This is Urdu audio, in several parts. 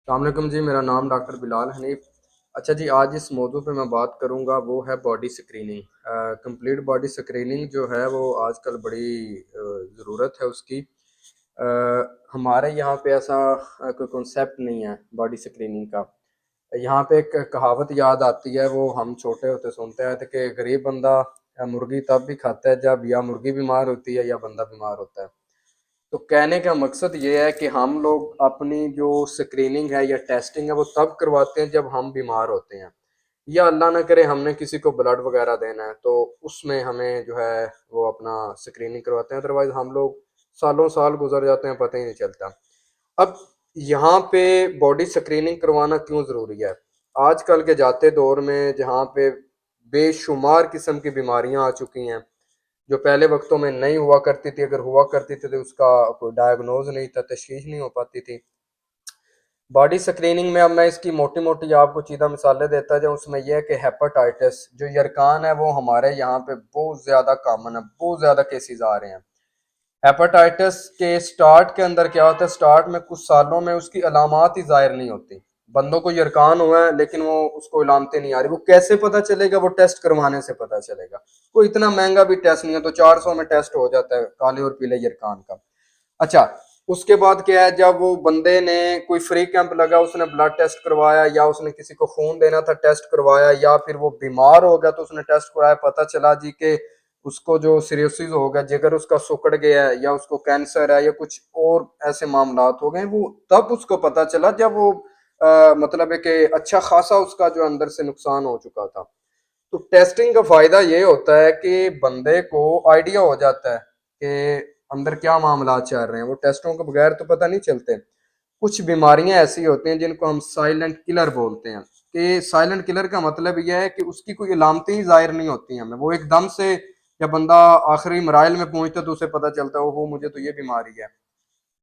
السلام علیکم جی، میرا نام ڈاکٹر بلال حنیف۔ اچھا جی، آج اس موضوع پہ میں بات کروں گا، وہ ہے body screening. Complete body screening جو ہے وہ آج کل بڑی ضرورت ہے اس کی۔ ہمارے یہاں پہ ایسا کوئی کنسیپٹ نہیں ہے باڈی سکریننگ کا۔ یہاں پہ ایک کہاوت یاد آتی ہے، وہ ہم چھوٹے ہوتے سنتے آئے تھے کہ غریب بندہ مرغی تب بھی کھاتا ہے جب یا مرغی بیمار ہوتی ہے یا بندہ بیمار ہوتا ہے۔ تو کہنے کا مقصد یہ ہے کہ ہم لوگ اپنی جو سکریننگ ہے یا ٹیسٹنگ ہے وہ تب کرواتے ہیں جب ہم بیمار ہوتے ہیں، یا اللہ نہ کرے ہم نے کسی کو بلڈ وغیرہ دینا ہے تو اس میں ہمیں جو ہے وہ اپنا سکریننگ کرواتے ہیں، ادروائز ہم لوگ سالوں سال گزر جاتے ہیں، پتہ ہی نہیں چلتا۔ اب یہاں پہ باڈی سکریننگ کروانا کیوں ضروری ہے؟ آج کل کے جاتے دور میں جہاں پہ بے شمار قسم کی بیماریاں آ چکی ہیں جو پہلے وقتوں میں نہیں ہوا کرتی تھی، اگر ہوا کرتی تھی تو اس کا کوئی ڈائیگنوز نہیں تھا، تشخیص نہیں ہو پاتی تھی۔ باڈی سکریننگ میں اب میں اس کی موٹی موٹی آپ کو چیدہ مثالیں دیتا جاؤں، اس میں یہ ہے کہ ہیپاٹائٹس جو یرکان ہے وہ ہمارے یہاں پہ بہت زیادہ کامن ہے، بہت زیادہ کیسز آ رہے ہیں۔ ہیپاٹائٹس کے سٹارٹ کے اندر کیا ہوتا ہے، سٹارٹ میں کچھ سالوں میں اس کی علامات ہی ظاہر نہیں ہوتی، بندوں کو یرکان ہوا ہے لیکن وہ اس کو علامتیں نہیں آ رہی۔ وہ کیسے پتہ چلے گا؟ وہ ٹیسٹ کروانے سے پتہ چلے گا۔ کوئی اتنا مہنگا بھی ٹیسٹ نہیں ہے، تو 400 میں ٹیسٹ ہو جاتا ہے کالے اور پیلے یرکان کا۔ اچھا، اس کے بعد کیا ہے، جب وہ بندے نے کوئی فری کیمپ لگا، اس نے بلڈ ٹیسٹ کروایا یا اس نے کسی کو خون دینا تھا ٹیسٹ کروایا، یا پھر وہ بیمار ہو گیا تو اس نے ٹیسٹ کروایا، پتہ چلا جی کہ اس کو جو سیروسز ہو گیا، جگر اس کا سکڑ گیا ہے یا اس کو کینسر ہے یا کچھ اور ایسے معاملات ہو گئے، وہ تب اس کو پتہ چلا جب وہ مطلب ہے کہ اچھا خاصا اس کا جو اندر سے نقصان ہو چکا تھا۔ تو ٹیسٹنگ کا فائدہ یہ ہوتا ہے کہ بندے کو آئیڈیا ہو جاتا ہے کہ اندر کیا معاملات چل رہے ہیں، وہ ٹیسٹوں کے بغیر تو پتہ نہیں چلتے۔ کچھ بیماریاں ایسی ہوتی ہیں جن کو ہم سائلنٹ کلر بولتے ہیں، کہ سائلنٹ کلر کا مطلب یہ ہے کہ اس کی کوئی علامتیں ہی ظاہر نہیں ہوتی ہیں ہمیں، وہ ایک دم سے جب بندہ آخری مراحل میں پہنچتا تو اسے پتہ چلتا ہے وہ مجھے تو یہ بیماری ہے۔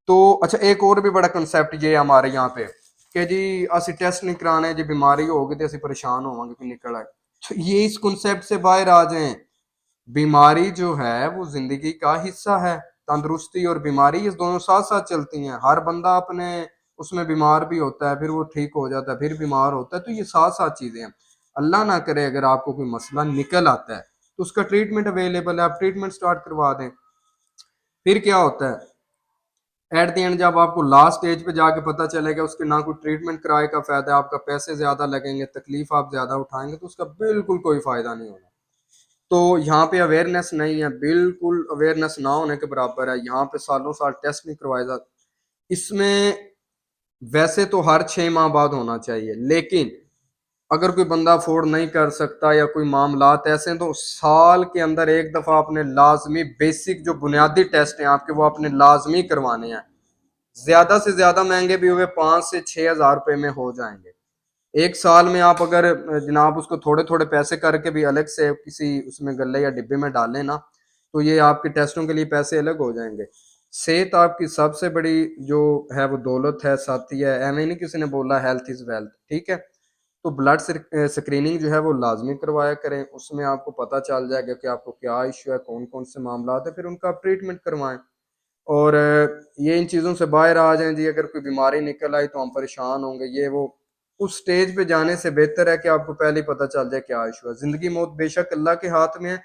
تو اچھا، ایک اور بھی بڑا کنسیپٹ یہ ہے ہمارے یہاں پہ کہ جی اسی ٹیسٹ نہیں کرانے، جی بیماری ہوگی تو اسی پریشان ہوں گے کہ نکل آئے۔ تو یہ اس کنسیپٹ سے باہر آ جائیں۔ بیماری جو ہے وہ زندگی کا حصہ ہے، تندرستی اور بیماری اس دونوں ساتھ ساتھ چلتی ہیں۔ ہر بندہ اپنے اس میں بیمار بھی ہوتا ہے، پھر وہ ٹھیک ہو جاتا ہے، پھر بیمار ہوتا ہے، تو یہ ساتھ ساتھ چیزیں ہیں۔ اللہ نہ کرے اگر آپ کو کوئی مسئلہ نکل آتا ہے تو اس کا ٹریٹمنٹ اویلیبل ہے، آپ ٹریٹمنٹ سٹارٹ کروا دیں۔ پھر کیا ہوتا ہے ایٹ دی اینڈ، جب آپ کو لاسٹ سٹیج پہ جا کے پتہ چلے گا اس کے نہ کوئی ٹریٹمنٹ کرائے کا فائدہ ہے، آپ کا پیسے زیادہ لگیں گے، تکلیف آپ زیادہ اٹھائیں گے، تو اس کا بالکل کوئی فائدہ نہیں ہونا۔ تو یہاں پہ اویئرنیس نہیں ہے، بالکل اویئرنیس نہ ہونے کے برابر ہے۔ یہاں پہ سالوں سال ٹیسٹ نہیں کروائے جاتے۔ اس میں ویسے تو ہر 6 ماہ بعد ہونا چاہیے، لیکن اگر کوئی بندہ افورڈ نہیں کر سکتا یا کوئی معاملات ایسے ہیں تو سال کے اندر ایک دفعہ آپ نے لازمی بیسک جو بنیادی ٹیسٹ ہیں آپ کے، وہ آپ نے لازمی کروانے ہیں۔ زیادہ سے زیادہ مہنگے بھی ہوئے 5 سے 6 ہزار روپے میں ہو جائیں گے۔ ایک سال میں آپ اگر جناب اس کو تھوڑے تھوڑے پیسے کر کے بھی الگ سے کسی اس میں گلے یا ڈبے میں ڈالیں نا، تو یہ آپ کے ٹیسٹوں کے لیے پیسے الگ ہو جائیں گے۔ صحت آپ کی سب سے بڑی جو ہے وہ دولت ہے، ساتھی ہے، ایویں نہیں کسی نے بولا ہیلتھ از ویلتھ، ٹھیک ہے؟ تو بلڈ سکریننگ جو ہے وہ لازمی کروایا کریں، اس میں آپ کو پتہ چل جائے گا کہ آپ کو کیا ایشو ہے، کون کون سے معاملات ہیں، پھر ان کا آپ ٹریٹمنٹ کروائیں۔ اور یہ ان چیزوں سے باہر آ جائیں جی اگر کوئی بیماری نکل آئی تو ہم پریشان ہوں گے، یہ وہ اس سٹیج پہ جانے سے بہتر ہے کہ آپ کو پہلے پتہ چل جائے کیا ایشو ہے۔ زندگی موت بے شک اللہ کے ہاتھ میں ہے،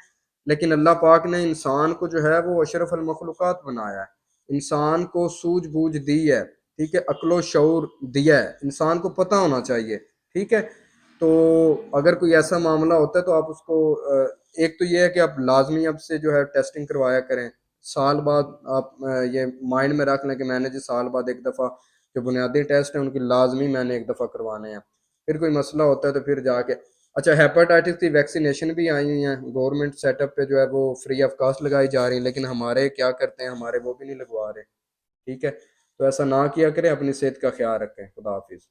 لیکن اللہ پاک نے انسان کو جو ہے وہ اشرف المخلوقات بنایا ہے، انسان کو سوجھ بوجھ دی ہے، ٹھیک ہے، عقل و شعور دیا ہے، انسان کو پتہ ہونا چاہیے، ٹھیک ہے؟ تو اگر کوئی ایسا معاملہ ہوتا ہے تو آپ اس کو ایک تو یہ ہے کہ آپ لازمی اب سے جو ہے ٹیسٹنگ کروایا کریں۔ سال بعد آپ یہ مائنڈ میں رکھ لیں کہ میں نے جی سال بعد ایک دفعہ جو بنیادی ٹیسٹ ہیں ان کی لازمی میں نے ایک دفعہ کروانے ہیں۔ پھر کوئی مسئلہ ہوتا ہے تو پھر جا کے اچھا، ہیپاٹائٹس کی ویکسینیشن بھی آئی ہوئی ہیں، گورنمنٹ سیٹ اپ پہ جو ہے وہ فری آف کاسٹ لگائی جا رہی ہیں، لیکن ہمارے کیا کرتے ہیں، ہمارے وہ بھی نہیں لگوا رہے، ٹھیک ہے؟ تو ایسا نہ کیا کریں، اپنی صحت کا خیال رکھیں۔ خدا حافظ۔